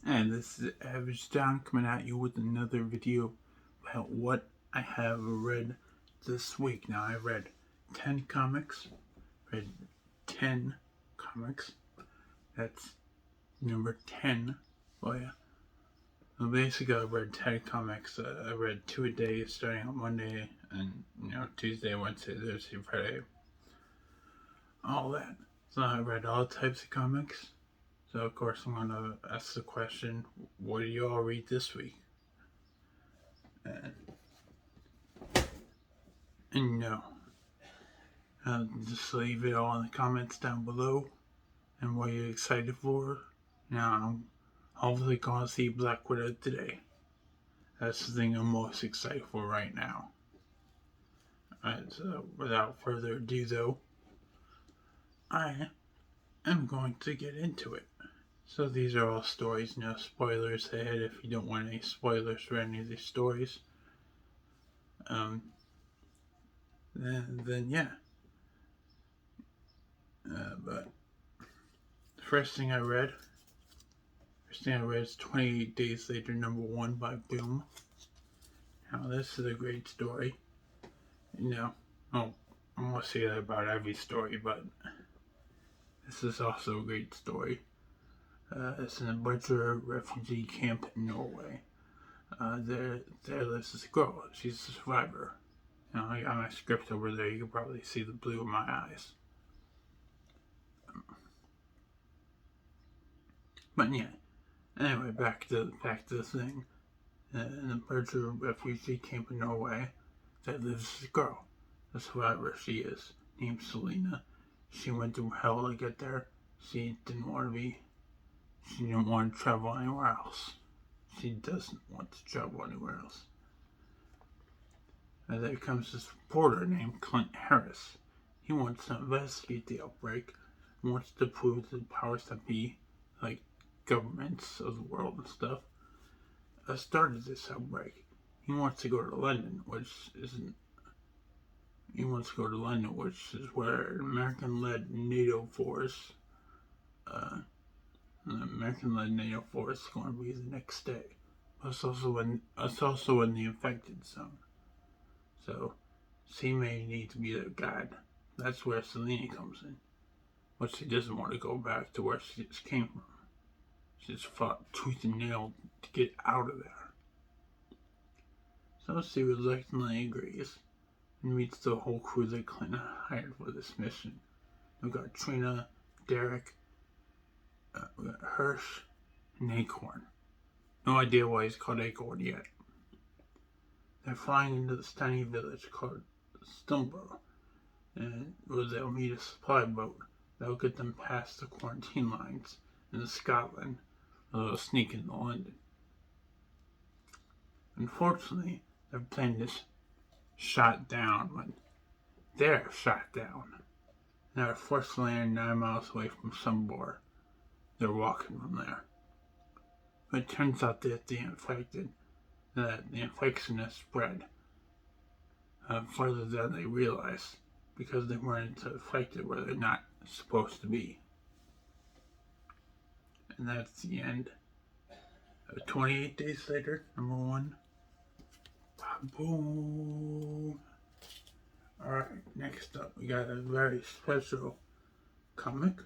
And this is Average John coming at you with another video about what I have read this week. Now, I read 10 comics. Read 10 comics. That's number 10. Oh, yeah. Well, basically, I read 10 comics. I read 2 a day starting on Monday and, Tuesday, Wednesday, Thursday, Friday. All that. So I read all types of comics. So, of course, I'm going to ask the question, what do you all read this week? And just leave it all in the comments down below and what you're excited for. Now, I'm hopefully going to see Black Widow today. That's the thing I'm most excited for right now. And so, without further ado, though, I am going to get into it. So these are all stories, no spoilers ahead if you don't want any spoilers for any of these stories. Then yeah. But the first thing I read is 28 Days Later, #1 by Boom. Now this is a great story. I'm going to say that about every story, but this is also a great story. It's in a butcher refugee camp in Norway. There lives this girl. She's a survivor. I got my script over there. You can probably see the blue in my eyes. But yeah. Anyway, back to the thing. In the butcher refugee camp in Norway, there lives this girl. A survivor she is, named Selena. She went through hell to get there. She didn't want to travel anywhere else. She doesn't want to travel anywhere else. And there comes this reporter named Clint Harris. He wants to investigate the outbreak and wants to prove that the powers that be, like governments of the world and stuff, started this outbreak. He wants to go to London, which is where an American-led NATO force is going to be the next day. It's also in the infected zone. So, she may need to be their guide. That's where Selena comes in. But she doesn't want to go back to where she just came from. She just fought tooth and nail to get out of there. So she reluctantly agrees and meets the whole crew that Clinton hired for this mission. We've got Trina, Derek, we got Hirsch, and Acorn. No idea why he's called Acorn yet. They're flying into this tiny village called Stumbo, and where they'll meet a supply boat that'll get them past the quarantine lines into Scotland, or they'll sneak into London. Unfortunately, their plane is shot down when they're shot down. They're forced to land 9 miles away from Stumbo. They're walking from there. But it turns out that the infection has spread further than they realize because they weren't infected where they're not supposed to be. And that's the end of 28 Days Later, #1. Boom. Alright, next up we got a very special comic.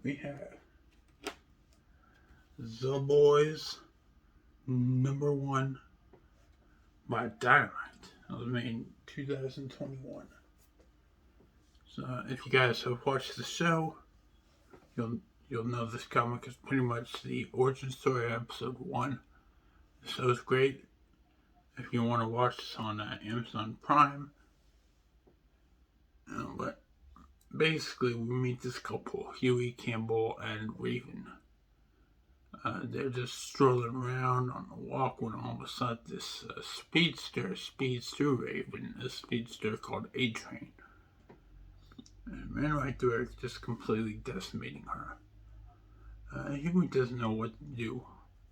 We have The Boys #1 by Dynamite. It was made in 2021. So if you guys have watched the show, you'll know this comic is pretty much the origin story of episode 1. The show's great. If you want to watch this on Amazon Prime. But basically we meet this couple, Huey Campbell and Raven. They're just strolling around on the walk when all of a sudden this speedster speeds through Raven, a speedster called A-Train. And ran right through her, just completely decimating her. Huey doesn't know what to do.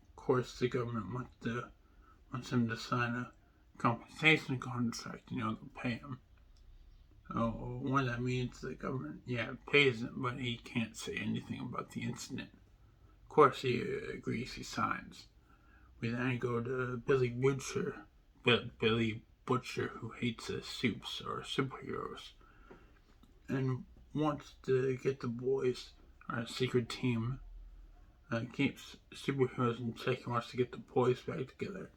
Of course, the government wants him to sign a compensation contract, to pay him. What that means, the government, pays him, but he can't say anything about the incident. Of course, he agrees, he signs. We then go to Billy Butcher, Billy Butcher, who hates soups or superheroes, and wants to get the boys, our secret team, keeps superheroes in check and wants to get the boys back together.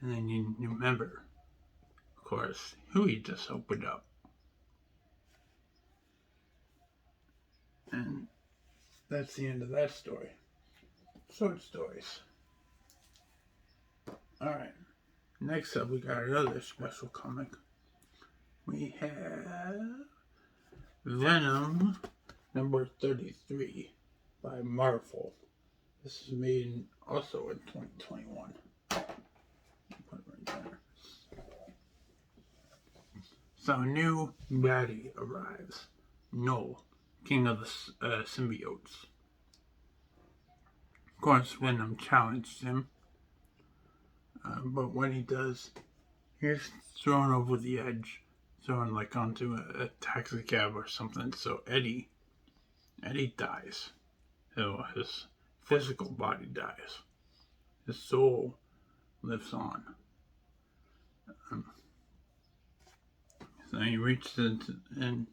And then you remember, of course, who he just opened up. And that's the end of that story. Short stories. Alright, next up we got another special comic. We have Venom number 33 by Marvel. This is made also in 2021. Put it right there. So a new baddie arrives. Null, king of the symbiotes. Of course, Venom challenged him. But when he does, he's thrown over the edge. Thrown like onto a taxi cab or something. So Eddie dies. So his physical body dies. His soul lives on. So he reaches into, and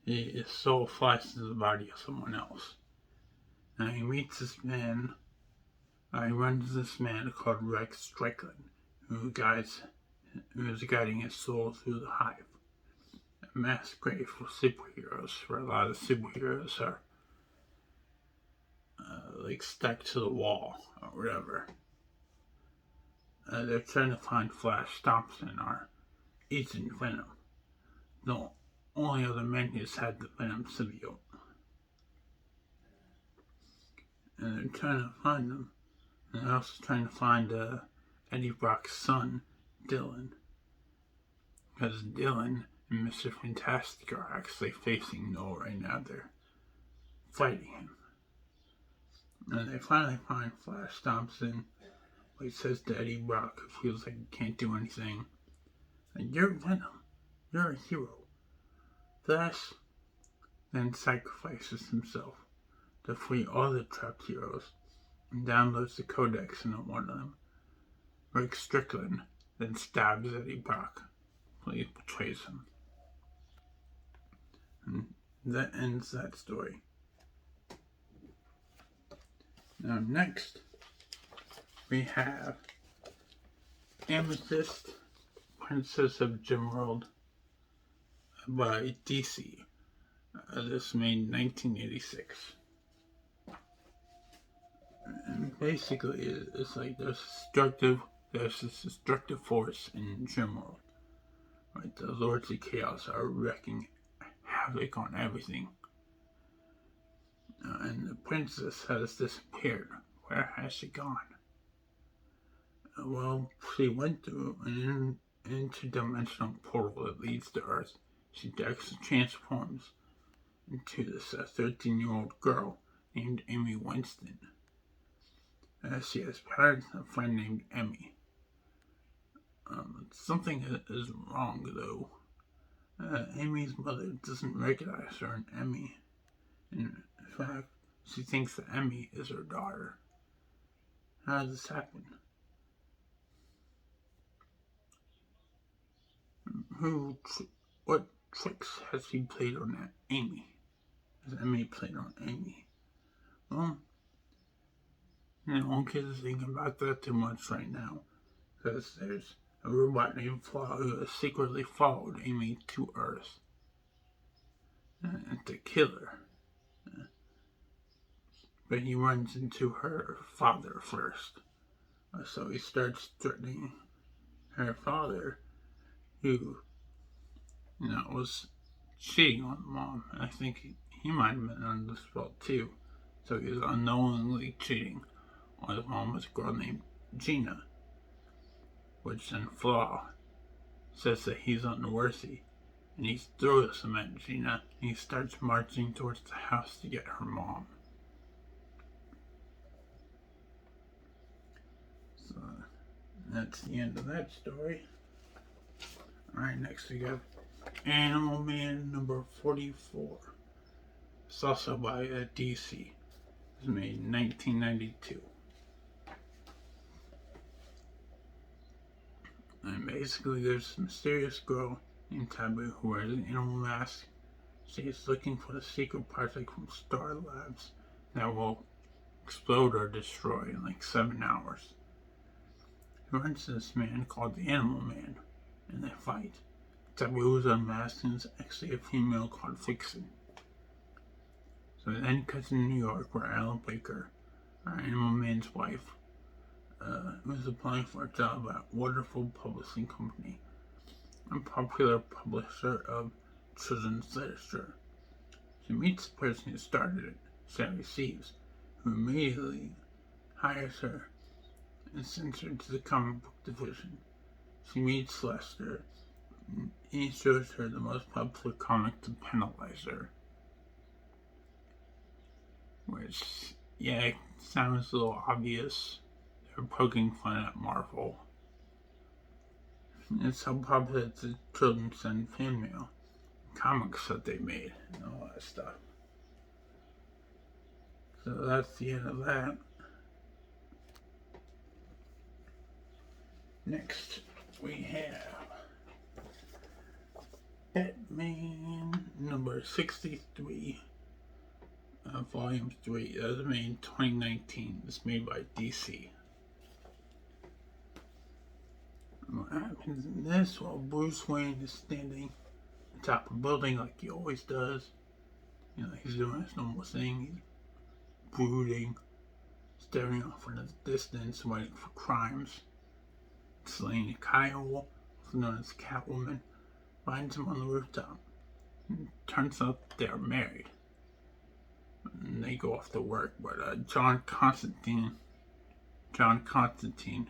his soul flies to the body of someone else. Now he meets this man. He runs this man called Rex Strickland, who is guiding his soul through the hive. A mass grave for superheroes, where a lot of superheroes are like stuck to the wall or whatever. They're trying to find Flash Thompson or Agent Venom. The only other man who's had the Venom symbiote. And they're trying to find them. And they're also trying to find Eddie Brock's son, Dylan. Because Dylan and Mr. Fantastic are actually facing Null right now. They're fighting him. And they finally find Flash Thompson. He says to Eddie Brock, who feels like he can't do anything, and "You're Venom. You're a hero." Flash then sacrifices himself to free all the trapped heroes and downloads the codex into one of them. Rick Strickland then stabs Eddie Brock. He betrays him. And that ends that story. Now next, we have Amethyst, Princess of Gemworld by DC. This made in 1986. And basically, it's like there's this destructive force in Gemworld. Right, the Lords of Chaos are wreaking havoc on everything. And the princess has disappeared. Where has she gone? Well, she went through an interdimensional portal that leads to Earth. She transforms into this 13-year-old girl named Amy Winston. She has parents and a friend named Emmy. Something is wrong, though. Amy's mother doesn't recognize her and Emmy. In fact, she thinks that Emmy is her daughter. How does this happen? What tricks has he played on Amy? Has Emmy played on Amy? Well, I won't get to think about that too much right now, because there's a robot named Flaw who has secretly followed Amy to Earth to kill her. But he runs into her father first. So he starts threatening her father, who, was cheating on the mom. And I think he might have been on this fault too. So he was unknowingly cheating on his mom with a girl named Gina. Which then Flaw says that he's unworthy. And he throws him at Gina. And he starts marching towards the house to get her mom. So that's the end of that story. Alright, next we have Animal Man number 44. It's also by DC. It was made in 1992. And basically, there's a mysterious girl named Taboo who wears an animal mask. She is looking for the secret project from Star Labs that will explode or destroy in like 7 hours. He runs to this man called the Animal Man, and they fight. Taboo is unmasked and is actually a female called Vixen. So it then cuts to New York, where Alan Baker, our Animal Man's wife, was applying for a job at Wonderful Publishing Company, a popular publisher of children's literature. She meets the person who started it, Sally Seaves, who immediately hires her and sends her to the comic book division. She meets Lester, and he shows her the most popular comic to penalize her. Which, yeah, it sounds a little obvious. They're poking fun at Marvel. It's how popular the children send fan mail, comics that they made, and all that stuff. So that's the end of that. Next, we have Batman number 63, volume 3. That was made in 2019. It's made by DC. What happens in this? Well, Bruce Wayne is standing on top of a building like he always does. You know, he's doing his normal thing. He's brooding, staring off into the distance, waiting for crimes. Selena Kyle, also known as Catwoman, finds him on the rooftop. And turns out they're married. And they go off to work, but John Constantine,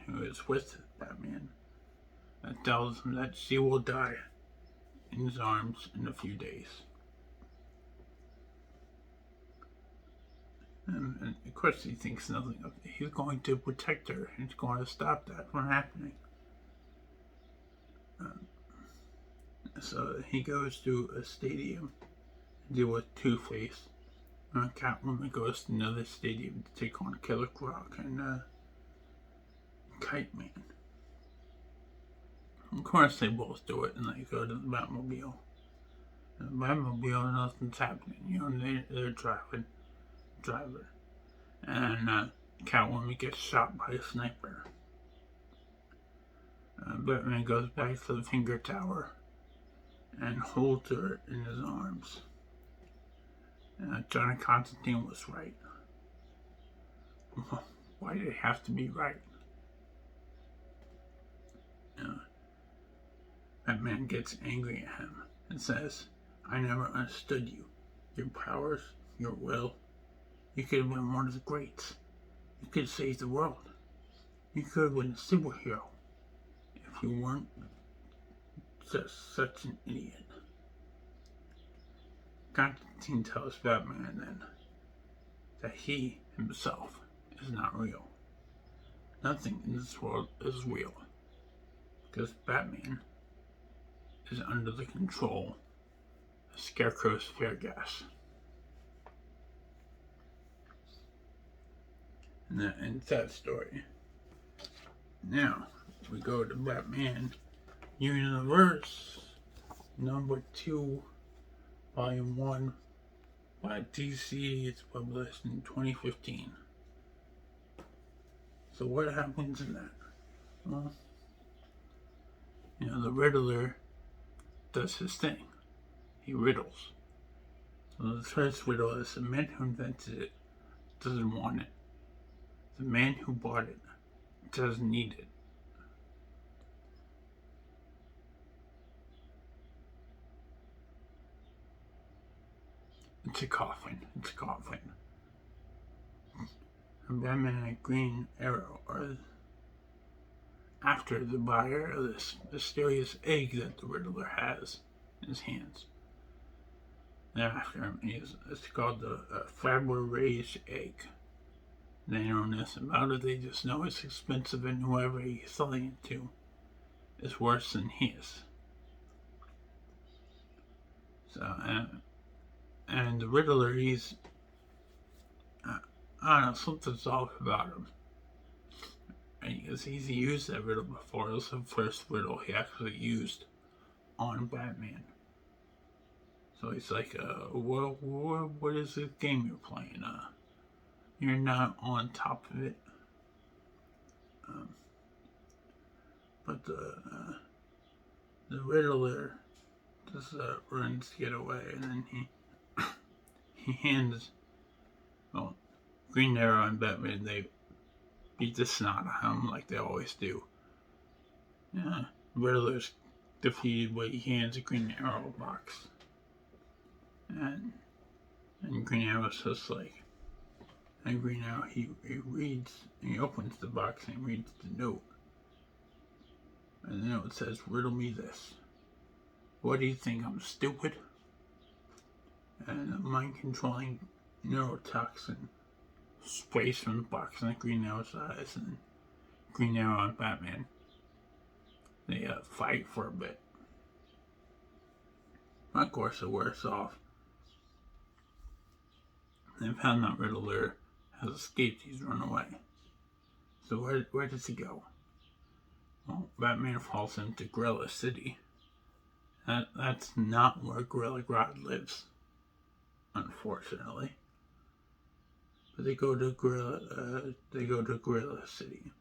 who is with Batman, tells him that she will die in his arms in a few days. And of course he thinks nothing of it. He's going to protect her. He's going to stop that from happening. So he goes to a stadium to deal with Two-Face. Catwoman goes to another stadium to take on Killer Croc and Kite Man. Of course they both do it, and they go to the Batmobile. The Batmobile, nothing's happening. You know, they're driving. And Catwoman gets shot by a sniper. Batman goes back to the Finger Tower and holds her in his arms. John Constantine was right. Why did it have to be right? Batman gets angry at him and says, "I never understood you. Your powers, your will. You could have been one of the greats. You could have saved the world. You could have been a superhero if you weren't just such an idiot." Constantine tells Batman then that he himself is not real. Nothing in this world is real, because Batman is under the control of Scarecrow's fear gas. And that ends that story. Now, we go to Batman Universe number 2, volume 1, by DC. It's published in 2015. So what happens in that? Well, the Riddler does his thing. He riddles. So the first riddle is: the man who invented it doesn't want it. The man who bought it doesn't need it. It's a coffin. And Batman and Green Arrow are after the buyer of this mysterious egg that the Riddler has in his hands. They're after him. It's called the Faberge egg. They know nothing about it. They just know it's expensive, and whoever he's selling it to is worse than he is. So, and the Riddler, he's I don't know, something's off about him. Because he's used that riddle before. It was the first riddle he actually used on Batman. So he's like, what is this game you're playing? You're not on top of it. But the Riddler just runs to get away, and then he hands, well, Green Arrow and Batman, they beat the snot out of him like they always do. Yeah, Riddler's defeated when he hands a Green Arrow box. And Green Arrow's just like, and Green Arrow, he opens the box and reads the note. And the note says, riddle me this. What do you think, I'm stupid? And a mind-controlling neurotoxin sprays from the box in Green Arrow's eyes, and Green Arrow and Batman, they fight for a bit. Of course, it wears off. They found that Riddler has escaped. He's run away. So where does he go? Well, Batman falls into Gorilla City. That's not where Gorilla Grodd lives, unfortunately. But they go to Gorilla City,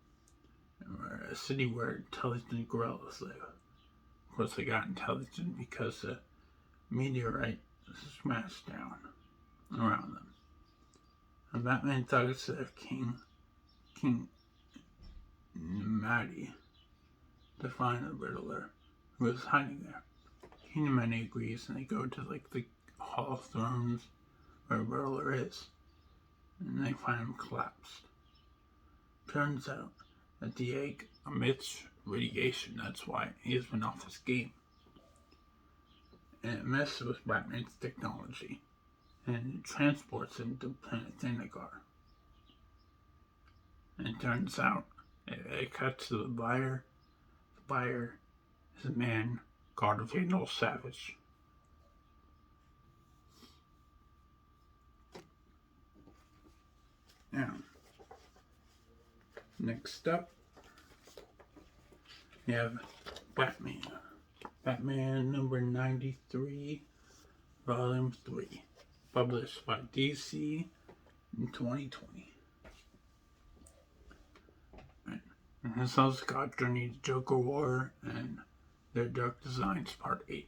a city where intelligent gorillas live. Of course, they got intelligent because a meteorite smashed down around them. And Batman talks to King Maddie to find the Riddler who is hiding there. King Maddie agrees, and they go to the Hall of Thrones where Riddler is, and they find him collapsed. Turns out that the egg emits radiation. That's why he has been off his game. And it messes with Batman's technology, and it transports him to planet Thanagar. And it turns out, it cuts to the buyer. The buyer is a man called Venom Savage. Now, next up, we have Batman. Batman number 93, volume 3, published by DC in 2020. And this also got Journey to Joker War and Their Dark Designs Part 8.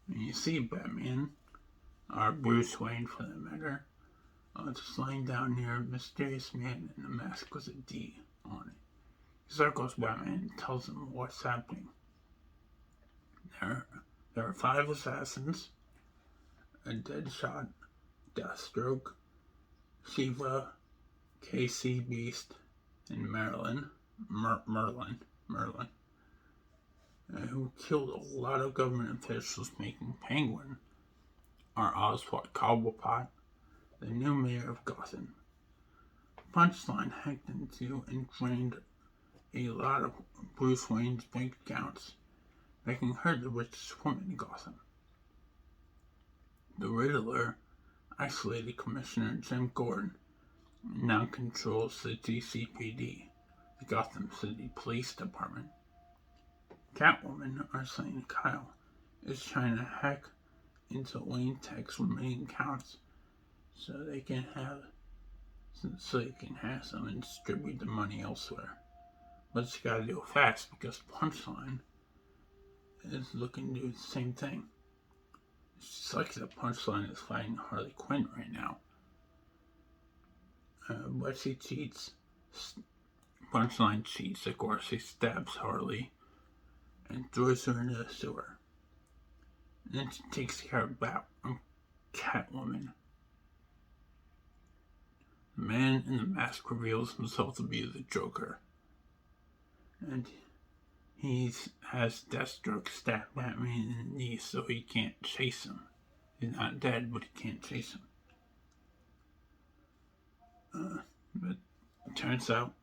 And you see Batman, or Bruce Wayne for that matter, just lying down near a mysterious man in a mask with a D on it. He circles Batman and tells him what's happening. There are 5 assassins, a Deadshot, Deathstroke, Shiva, KC Beast, and Merlin, who killed a lot of government officials, making Penguin, or Oswald Cobblepot, the new mayor of Gotham. Punchline hacked into and drained a lot of Bruce Wayne's bank accounts, making her the richest woman in Gotham. The Riddler isolated Commissioner Jim Gordon and now controls the GCPD, the Gotham City Police Department. Catwoman, or Selena Kyle, is trying to hack into Wayne Tech's remaining accounts so they can have some and distribute the money elsewhere. But she gotta do it fast because Punchline is looking to do the same thing. It's like the Punchline is fighting Harley Quinn right now. But she cheats. Punchline cheats, of course. She stabs Harley and throws her into the sewer. And then she takes care of Catwoman. The man in the mask reveals himself to be the Joker. And he has Deathstroke stab Batman in the knee so he can't chase him. He's not dead, but he can't chase him. But it turns out,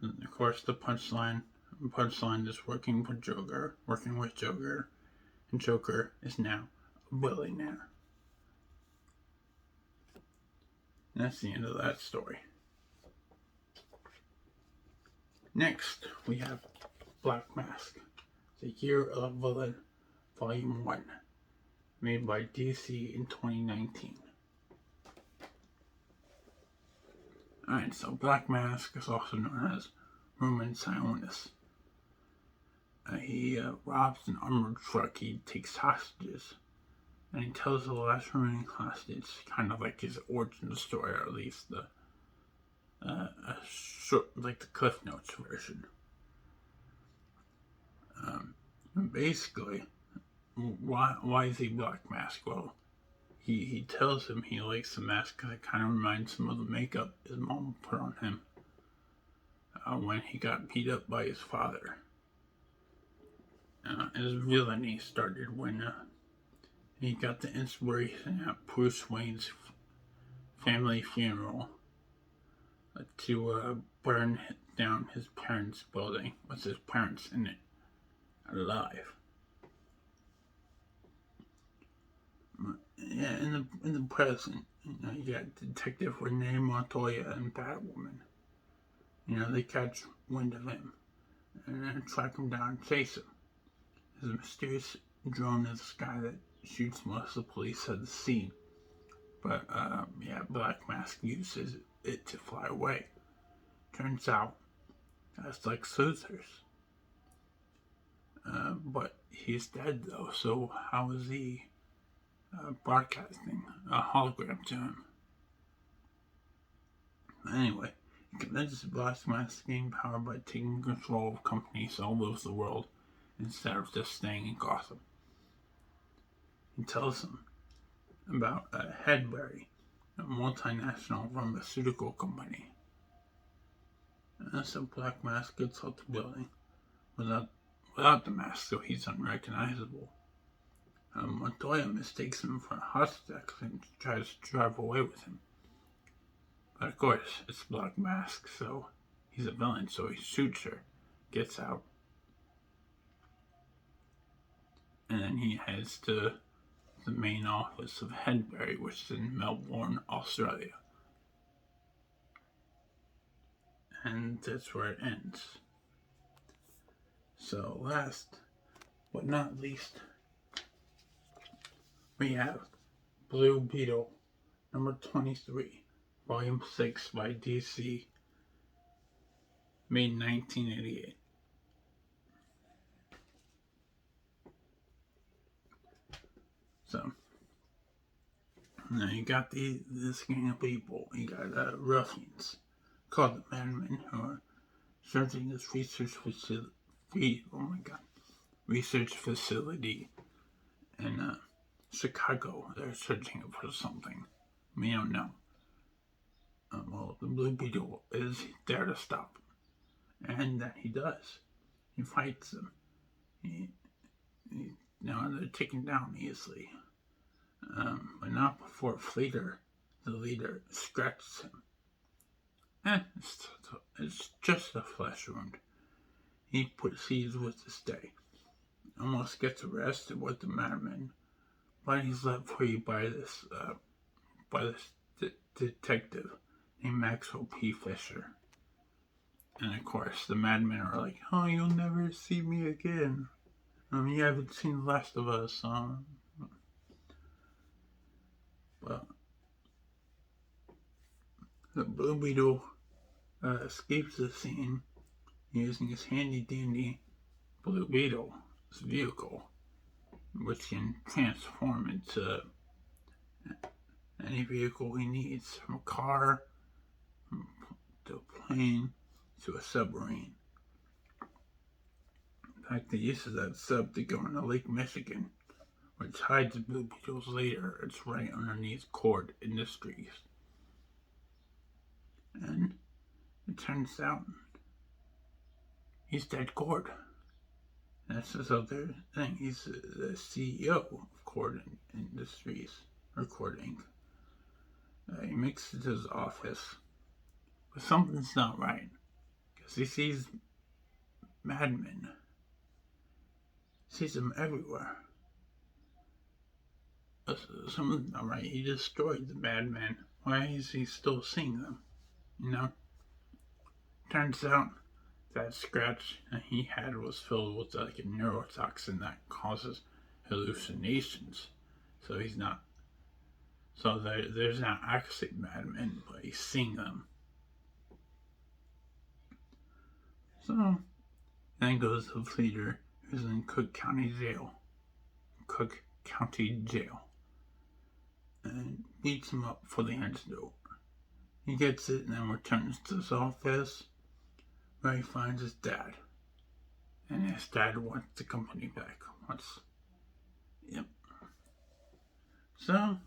of course, the Punchline is working with Joker, and Joker is now a billionaire. And that's the end of that story. Next, we have Black Mask, The Year of Villain, Volume 1, made by DC in 2019. Alright, so Black Mask is also known as Roman Sionis. He robs an armored truck, he takes hostages, and he tells the last remaining hostage kind of like his origin story, or at least the like the Cliff Notes version. Basically, why is he Black Mask? Well, he tells him he likes the mask because it kind of reminds him of the makeup his mom put on him when he got beat up by his father. His villainy started when he got the inspiration at Bruce Wayne's family funeral to burn down his parents' building with his parents in it alive. Yeah, in the present, you got Detective Renee Montoya and Batwoman. They catch wind of him and then track him down and chase him. His mysterious drone in the sky that shoots most of the police at the scene. But, Black Mask uses it to fly away. Turns out, that's like Caesar's. But he's dead though, so how is he broadcasting a hologram to him? Anyway, he convinces Black Mask to gain power by taking control of companies all over the world instead of just staying in Gotham. He tells them about Hedberry, a multinational pharmaceutical company. And so Black Mask gets out the building without the mask, so he's unrecognizable. Montoya mistakes him for a hostage and tries to drive away with him. But of course, it's Black Mask, so he's a villain, so he shoots her, gets out, and then he heads to the main office of Hedberry, which is in Melbourne, Australia. And that's where it ends. So last but not least, we have Blue Beetle, number 23, volume 6 by DC, made in 1988. So, now you got this gang of people. You got ruffians called the Madmen, who are searching this research facility in Chicago. They're searching for something. We don't know. Well, the Blue Beetle is there to stop them. And that he does. He fights them. Now they're taken down easily. But not before Fleeter, the leader, scratches him. It's just a flesh wound. He proceeds with his day. Almost gets arrested with the Madmen, but he's let free by this detective named Maxwell P. Fisher. And of course, the Madmen are like, "Oh, you'll never see me again. You haven't seen The Last of Us." But the Blue Beetle escapes the scene using his handy-dandy Blue Beetle's vehicle, which can transform into any vehicle he needs, from a car to a plane to a submarine. In fact, he uses that sub to go into Lake Michigan, which hides the Blue Beetle's lair. It's right underneath Cord Industries. And it turns out he's Dead Cord. That's his other thing. He's the CEO of Cord Industries, or Cord Inc. He makes it to his office, but something's not right, because he sees Madmen. Sees them everywhere. Something's not right. He destroyed the Madmen why is he still seeing them? You know? Turns out that scratch that he had was filled with like a neurotoxin that causes hallucinations. So he's not. So there's not actually madmen, but he's seeing them. So then goes the pleader who's in Cook County Jail. And beats him up for the antidote. He gets it and then returns to his office where he finds his dad. And his dad wants the company back. Yep. So,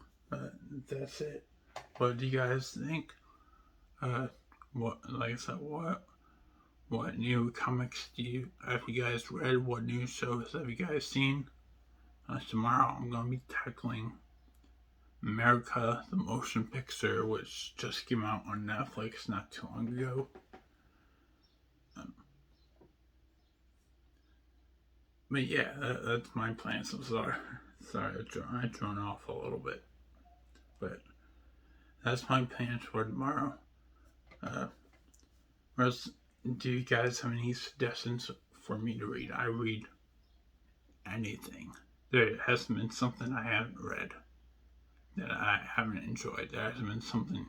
that's it. What do you guys think? Like I said, what new comics have you guys read? What new shows have you guys seen? Tomorrow I'm going to be tackling America, the motion picture, which just came out on Netflix not too long ago. But yeah, that's my plans. I'm sorry I drawn off a little bit. But that's my plans for tomorrow. Do you guys have any suggestions for me to read? I read anything. There hasn't been something I haven't read that I haven't enjoyed. There hasn't been something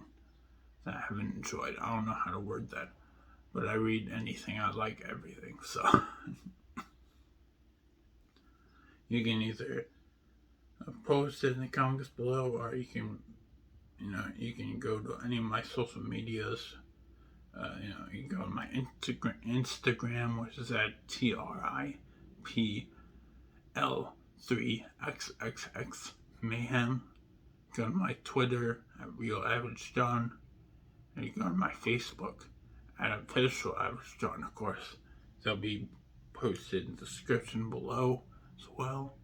that I haven't enjoyed. I don't know how to word that. But I read anything. I like everything. So you can either post it in the comments below, or you can go to any of my social medias. You can go to my Instagram, which is at TRIPL3XXX Mayhem. Go to my Twitter at Real Average John. And you go to my Facebook at Official Average John, of course. They'll be posted in the description below as well.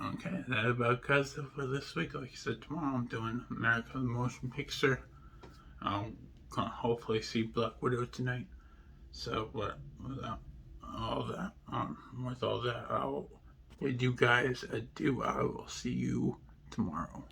Okay, that about does it for this week. Like I said, tomorrow I'm doing America the Motion Picture. I'm gonna hopefully see Black Widow tonight. So, with all that, I will bid you guys adieu. I will see you tomorrow.